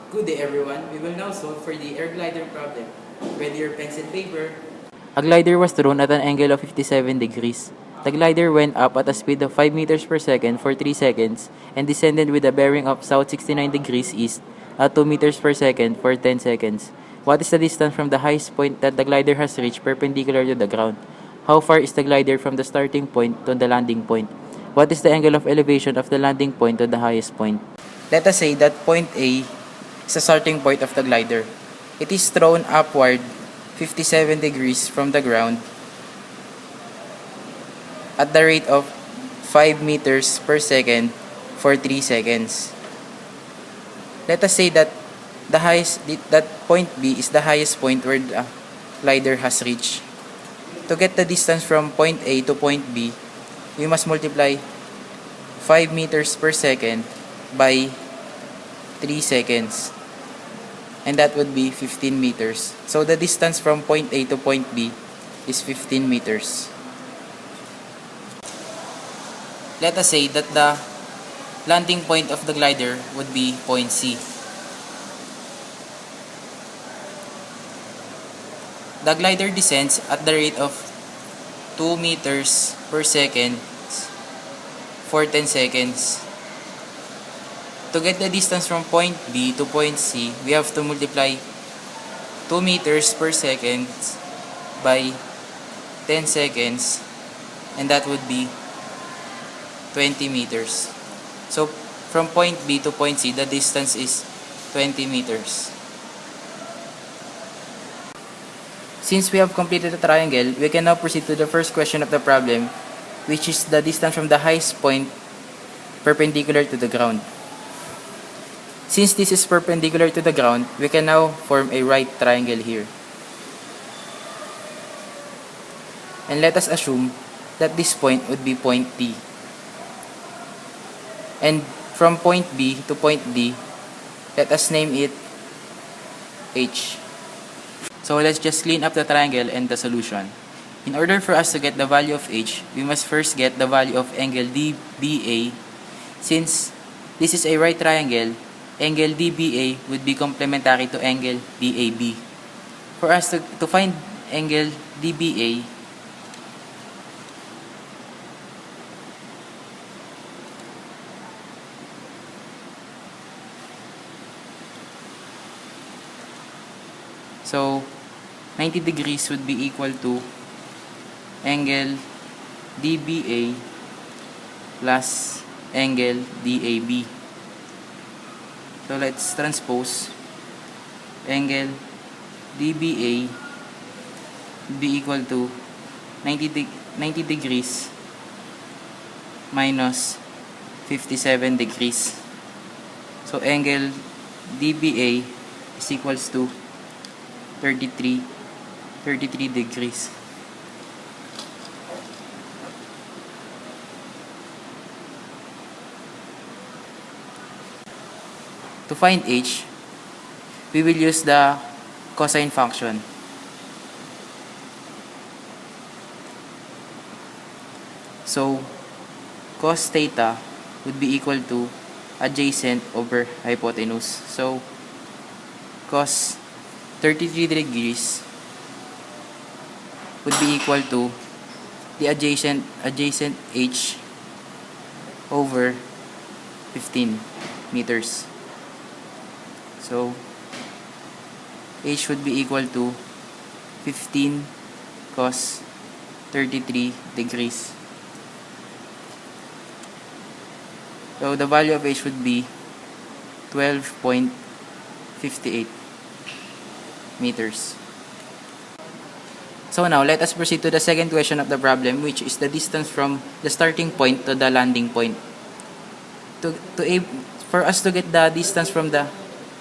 Good day everyone, we will now solve for the air glider problem. Ready your pencil and paper. A glider was thrown at an angle of 57 degrees. The glider went up at a speed of 5 meters per second for 3 seconds and descended with a bearing of south 69 degrees east at 2 meters per second for 10 seconds. What is the distance from the highest point that the glider has reached perpendicular to the ground? How far is the glider from the starting point to the landing point? What is the angle of elevation of the landing point to the highest point? Let us say that point A is the starting point of the glider. It is thrown upward 57 degrees from the ground at the rate of 5 meters per second for 3 seconds. Let us say that that point B is the highest point where the glider has reached. To get the distance from point A to point B, we must multiply 5 meters per second by 3 seconds. And that would be 15 meters. So the distance from point A to point B is 15 meters. Let us say that the landing point of the glider would be point C. The glider descends at the rate of 2 meters per second for 10 seconds. To get the distance from point B to point C, we have to multiply 2 meters per second by 10 seconds, and that would be 20 meters. So, from point B to point C, the distance is 20 meters. Since we have completed the triangle, we can now proceed to the first question of the problem, which is the distance from the highest point perpendicular to the ground. Since this is perpendicular to the ground, we can now form a right triangle here. And let us assume that this point would be point D. And from point B to point D, let us name it H. So let's just clean up the triangle and the solution. In order for us to get the value of H, we must first get the value of angle DBA. Since this is a right triangle, angle DBA would be complementary to angle DAB. For us to find angle DBA, so 90 degrees would be equal to angle DBA plus angle DAB. So let's transpose angle DBA would be equal to 90 degrees minus 57 degrees. So angle DBA is equals to 33 degrees. To find H, we will use the cosine function. So, cos theta would be equal to adjacent over hypotenuse. So, cos 33 degrees would be equal to the adjacent H over 15 meters. So, H would be equal to 15 cos 33 degrees. So, the value of H would be 12.58 meters. So now, let us proceed to the second question of the problem, which is the distance from the starting point to the landing point. For us to get the distance from the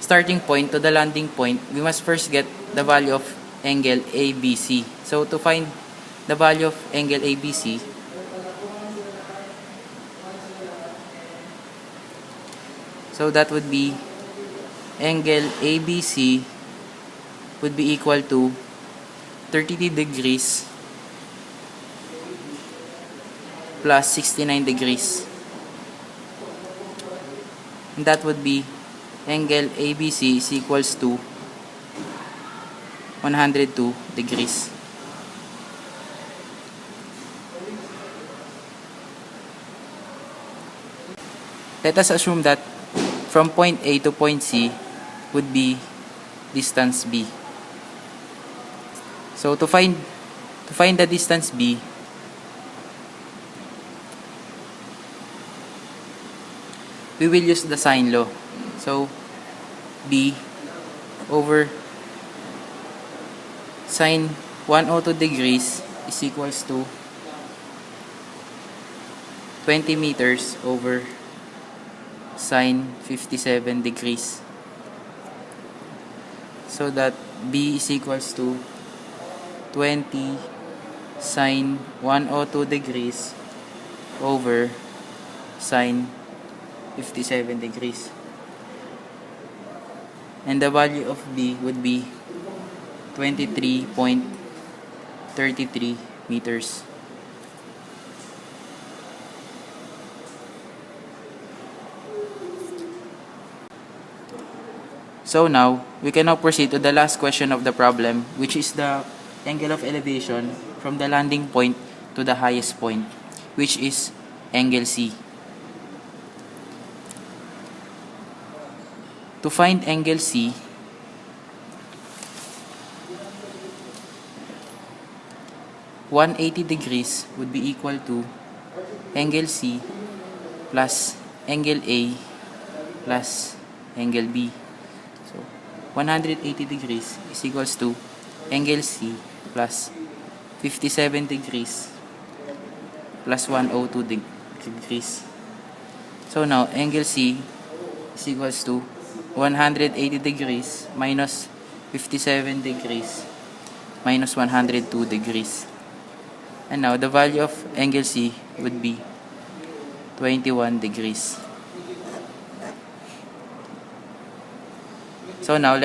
starting point to the landing point, we must first get the value of angle ABC. So to find the value of angle ABC, so that would be angle ABC would be equal to 33 degrees plus 69 degrees. And that would be angle ABC is equals to 102 degrees. Let us assume that from point A to point C would be distance B. So to find the distance B, we will use the sine law. So B over sine 102 degrees is equals to 20 meters over sine 57 degrees. So that B is equals to 20 sine 102 degrees over sine 57 degrees. And the value of B would be 23.33 meters. So now, we can now proceed to the last question of the problem, which is the angle of elevation from the landing point to the highest point, which is angle C. To find angle C, (180 degrees) would be equal to angle C plus angle A plus angle B. So 180 degrees is equals to angle C plus 57 degrees plus 102 degrees. So now angle C is equals to 180 degrees minus 57 degrees minus 102 degrees. And now the value of angle C would be 21 degrees. So now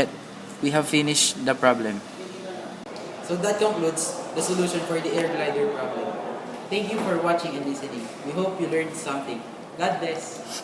we have finished the problem. So that concludes the solution for the air glider problem. Thank you for watching and listening. We hope you learned something. God bless.